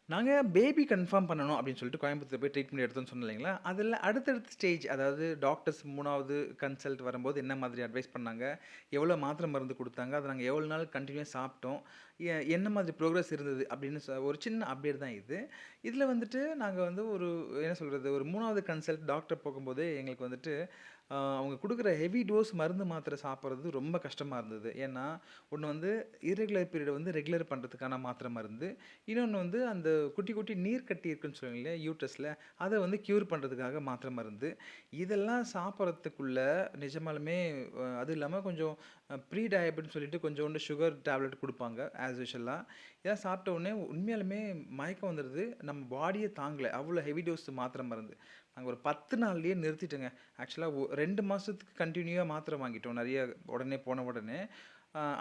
நாங்க baby confirm பண்ணணும் அப்படின்னு சொல்லிட்டு கோயம்புத்தூர் போய் ட்ரீட்மெண்ட் எடுத்தோம்னு சொன்னேன் இல்லைங்களா? அதில அடுத்தடுத்த ஸ்டேஜ் அதாவது டாக்டர்ஸ் 3வது கன்சல்ட் வரும்போது என்ன மாதிரி அட்வைஸ் பண்ணாங்க? எவ்வளோ மாத்திரை மருந்து குடுத்தாங்க? அத நாங்க எவ்வளோ நாள் கன்டினியூஸா சாப்பிட்டோம்? என்ன மாதிரி ப்ரோக்ரஸ் இருந்தது? அப்படின்னு ஒரு சின்ன அப்டேட் தான் இது. இதில வந்துட்டு நாங்க வந்து ஒரு என்ன சொல்றது? ஒரு 3வது கன்சல்ட் டாக்டர் போகும்போதே எங்களுக்கு வந்துட்டு அவங்க குடுக்குற ஹெவி டோஸ் மருந்து மாத்திரை சாப்பிடுறது ரொம்ப கஷ்டமா இருந்தது. ஏன்னா, ஒண்ணு வந்து இர்ரெகுலர் பீரியட வந்து ரெகுலர் பண்றதுக்கான மாத்திரை மருந்து. இன்னொன்னு வந்து அந்த குட்டி, குட்டி நீர் கட்டி இருக்குன்னு சொல்லுவாங்க இல்லையா? யூட்ரஸ்ல. அத வந்து க்யூர் பண்றதுக்காக மாத்திரை மருந்து. இதெல்லாம் சாப்பிடறதுக்குள்ள நிஜமாலுமே அதுவும் இல்லாம கொஞ்சம் ப்ரீ டயபெட்ன்னு சொல்லிட்டு கொஞ்சோண்டு சுகர் டேப்லெட் குடுப்பாங்க, ஆஸ் யூசுவலா. இதெல்லாம் சாப்பிட்ட உடனே உண்மையாலுமே மயக்கம் வந்துருது. நம்ம பாடியே தாங்கல. அவ்வளோ ஹெவி டோஸ் மாத்திரை மருந்து. நாங்க ஒரு 10 நாள்லயே நிறுத்திட்டோங்க. ஆக்சுவலா 2 மாசத்துக்கு கன்டினியூவா மாத்திரை வாங்கிட்டோம். நெறைய உடனே போன உடனே.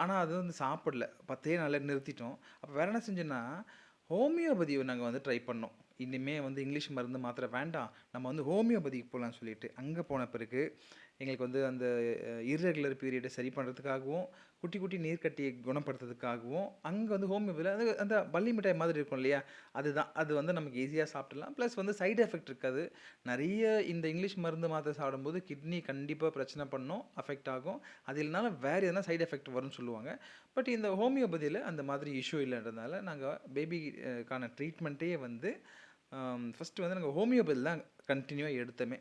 ஆனா அது வந்து சாப்பிடல. 10 நாள்ல நிறுத்திட்டோம். அப்ப வேற என்ன செஞ்சோன்னா, ஹோமியோபதிய நாங்க வந்து ட்ரை பண்ணோம். இனிமே வந்து இங்கிலீஷ் மருந்து, மாத்திரை வேண்டாம். நம்ம வந்து ஹோமியோபதிக்கு போலான்னு சொல்லிட்டு. அங்க போன பிறகு எங்களுக்கு வந்து அந்த இர்ரெகுலர் பீரியட சரி பண்றதுக்காகவும், குட்டி, குட்டி நீர்க்கட்டிய குணப்படுத்துறதுக்காகவும், அங்க வந்து ஹோமியோபதில அது அந்த பல்லி மிட்டாய் மாதிரி இருக்கும் இல்லையா? அதுதான். அது வந்து நமக்கு ஈஸியா சாப்பிட்டுறலாம். பிளஸ் வந்து சைட் எஃபெக்ட் இருக்காது. நெறைய இந்த இங்கிலீஷ் மருந்து, மாத்திரை சாப்பிடும்போது கிட்னி கண்டிப்பா பிரச்சனை பண்ணும், அஃபெக்ட் ஆகும். அது இல்லனாலும் வேற எதனா சைட் எஃபெக்ட் வரும்னு சொல்லுவாங்க. பட் இந்த ஹோமியோபதியில அந்த மாதிரி இஷ்யூ இல்லன்றதுனால, நாங்க பேபி க்கான ட்ரீட்மெண்ட்டே வந்து ஃபர்ஸ்ட்டு வந்து நாங்க ஹோமியோபதி தான் கன்டினியூவா எடுத்தோமே.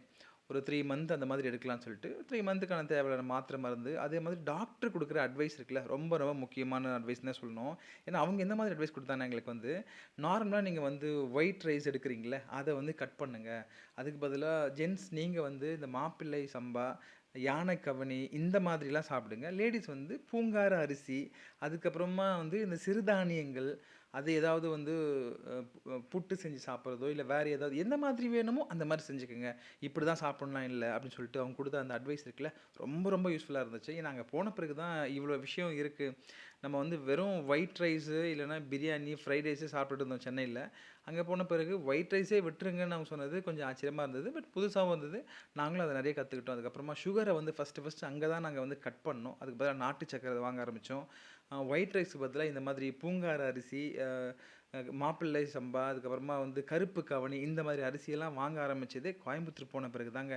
ஒரு 3 மந்த் அந்த மாதிரி எடுக்கலான்னு சொல்லிட்டு, 3 மந்த்துக்கான தேவையான மாத்திரை, மருந்து, அதே மாதிரி டாக்டர் குடுக்குற அட்வைஸ் இருக்குல்ல, ரொம்ப ரொம்ப முக்கியமான அட்வைஸ்ன்னு தான் சொல்லணும். ஏன்னா, அவங்க எந்த மாதிரி அட்வைஸ் குடுத்தாங்கன்னா எங்களுக்கு வந்து, நார்மலா நீங்க வந்து ஒயிட் ரைஸ் எடுக்கிறீங்கல்ல, அத வந்து கட் பண்ணுங்க. அதுக்கு பதிலா ஜென்ட்ஸ் நீங்க வந்து இந்த மாப்பிள்ளை சம்பா, யானை கவனி இந்த மாதிரிலாம் சாப்பிடுங்க. லேடீஸ் வந்து பூங்கார அரிசி, அதுக்கப்புறமா வந்து இந்த சிறுதானியங்கள், அது ஏதாவது வந்து புட்டு செஞ்சு சாப்பிடுறதோ, இல்ல வேற ஏதாவது எந்த மாதிரி வேணுமோ அந்த மாரி செஞ்சுக்கங்க. இப்படிதான் சாப்பிடணும்லாம் இல்ல அப்படின்னு சொல்லிட்டு அவங்க குடுத்த அந்த அட்வைஸ் இருக்குல்ல, ரொம்ப ரொம்ப யூஸ்ஃபுல்லா இருந்துச்சு. ஏன்னா அங்க போன பிறகு தான் இவ்வளோ விஷயம் இருக்கு. நம்ம வந்து வெறும் ஒயிட் ரைஸு இல்லன்னா பிரியாணி, ஃப்ரைட் ரைஸு சாப்பிட்டுட்டு இருந்தோம் சென்னையில. அங்க போன பிறகு ஒயிட் ரைஸே விட்டுருங்கன்னு அவங்க சொன்னது கொஞ்சம் ஆச்சரியமா இருந்தது. பட் புதுசாவும் இருந்தது. நாங்களும் அத நெறைய கத்துக்கிட்டோம். அதுக்கப்புறமா சுகர வந்து ஃபர்ஸ்ட்டு அங்க தான் நாங்க வந்து கட் பண்ணோம். அதுக்கு பதிலா நாட்டு சர்க்கரை வாங்க ஆரம்பிச்சோம். ஒயிட் ரைஸ்க்கு பதிலா இந்த மாதிரி பூங்கார் அரிசி, மாப்பிள்ளை சம்பா, அதுக்கப்புறமா வந்து கருப்பு கவனி இந்த மாதிரி அரிசியெல்லாம் வாங்க ஆரம்பிச்சதே கோயம்புத்தூர் போன பிறகு தாங்க.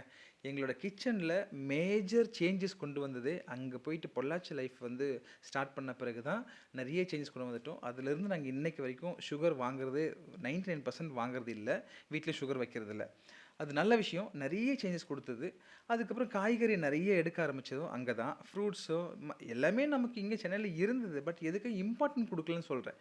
எங்களோட கிச்சன்ல மேஜர் சேஞ்சஸ் கொண்டு வந்ததே அங்க போயிட்டு பொள்ளாச்சி லைஃப் வந்து ஸ்டார்ட் பண்ண பிறகு தான் நெறைய சேஞ்சஸ் கொண்டு வந்துட்டோம். அதிலிருந்து நாங்க இன்னைக்கு வரைக்கும் சுகர் வாங்குறதே 99% வாங்குறது இல்ல. வீட்ல சுகர் வைக்கிறதில்ல. அது நல்ல விஷயம். நெறைய சேஞ்சஸ் குடுத்தது. அதுக்கப்புறம் காய்கறி நெறைய எடுக்க ஆரம்பிச்சதும் அங்க தான். ஃப்ரூட்ஸோ எல்லாமே நமக்கு இங்க சென்னையில இருந்தது. பட் எதுக்கும் இம்பார்ட்டன்ட் குடுக்கலன்னு சொல்றேன்.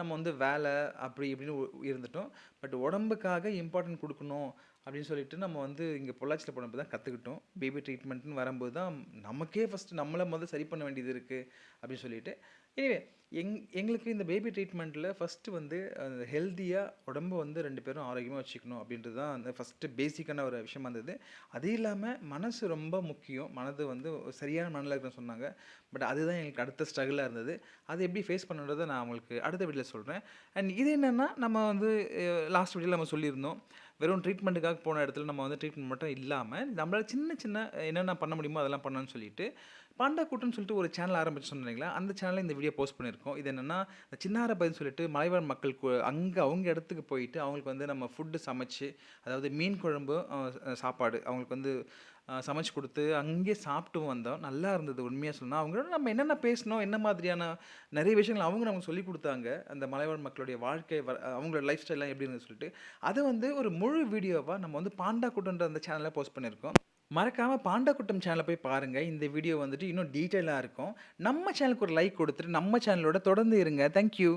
நம்ம வந்து வேலை அப்படி இப்படின்னு இருந்துட்டோம். பட் உடம்புக்காக இம்பார்ட்டன்ட் குடுக்கணும் அப்படின்னு சொல்லிட்டு நம்ம வந்து இங்க பொள்ளாச்சியில போனப்ப தான் கத்துக்கிட்டோம். பேபி ட்ரீட்மெண்ட்ன்னு வரும்போது தான் நமக்கே ஃபர்ஸ்ட்டு நம்மள சரி பண்ண வேண்டியது இருக்கு அப்படின்னு சொல்லிட்டு. எனிவே எங்களுக்கு இந்த பேபி ட்ரீட்மெண்ட்ல ஃபர்ஸ்ட்டு வந்து ஹெல்தியா உடம்ப வந்து 2 பேரும் ஆரோக்கியமா வச்சுக்கணும் அப்படின்றது தான் அந்த ஃபர்ஸ்ட்டு பேசிக்கான ஒரு விஷயமா இருந்தது. அது இல்லாம மனசு ரொம்ப முக்கியம். மனது வந்து சரியான மனநிலை இருக்கணும்னு சொன்னாங்க. பட் அதுதான் எங்களுக்கு அடுத்த ஸ்ட்ரகிளா இருந்தது. அத எப்படி ஃபேஸ் பண்ணணுன்றத நான் உங்களுக்கு அடுத்த வீடியோல சொல்றேன். அண்ட் இது என்னன்னா, நம்ம வந்து லாஸ்ட் வீடியோல நம்ம சொல்லியிருந்தோம். வெறும் ட்ரீட்மெண்ட்டுக்காக போன இடத்துல நம்ம வந்து ட்ரீட்மெண்ட் மட்டும் இல்லாம, நம்மளால சின்ன சின்ன என்னென்ன பண்ண முடியுமோ அதெல்லாம் பண்ணணும்னு சொல்லிட்டு, பாண்டா கூட்டுன்னு சொல்லிட்டு ஒரு சேனல் ஆரம்பிச்சோம் சொன்னேன் இல்லைங்களா? அந்த சேனல்ல இந்த வீடியோ போஸ்ட் பண்ணியிருக்கோம். இது என்னன்னா, இந்த சின்னாரப்பதின்னு சொல்லிட்டு மலைவாழ் மக்கள் அங்க அவங்க இடத்துக்கு போயிட்டு, அவங்களுக்கு வந்து நம்ம ஃபுட்டு சமைச்சு, அதாவது மீன் குழம்பு, சாப்பாடு அவங்களுக்கு வந்து சமைச்சு குடுத்து, அங்கேயே சாப்பிட்டும் வந்தோம். நல்லா இருந்தது உண்மையா சொல்லணும்னா. அவங்களோட நம்ம என்னென்ன பேசினோம், என்ன மாதிரியான நெறைய விஷயங்கள் அவங்க நமக்கு சொல்லிக் குடுத்தாங்க. அந்த மலைவாழ் மக்களுடைய வாழ்க்கை அவங்களோட லைஃப் ஸ்டைல்லாம் எப்படி இருந்ததுன்னு சொல்லிட்டு, அத வந்து ஒரு முழு வீடியோவா நம்ம வந்து பாண்டா கூட்டம்ன்ற அந்த சேனல்ல போஸ்ட் பண்ணியிருக்கோம். மறக்காம பாண்டா குட்டம் சேனல போய் பாருங்க. இந்த வீடியோ வந்துட்டு இன்னும் டீட்டெயிலா இருக்கும். நம்ம சேனலுக்கு ஒரு லைக் குடுத்துட்டு, நம்ம சேனலோட தொடர்ந்து இருங்க. Thank you.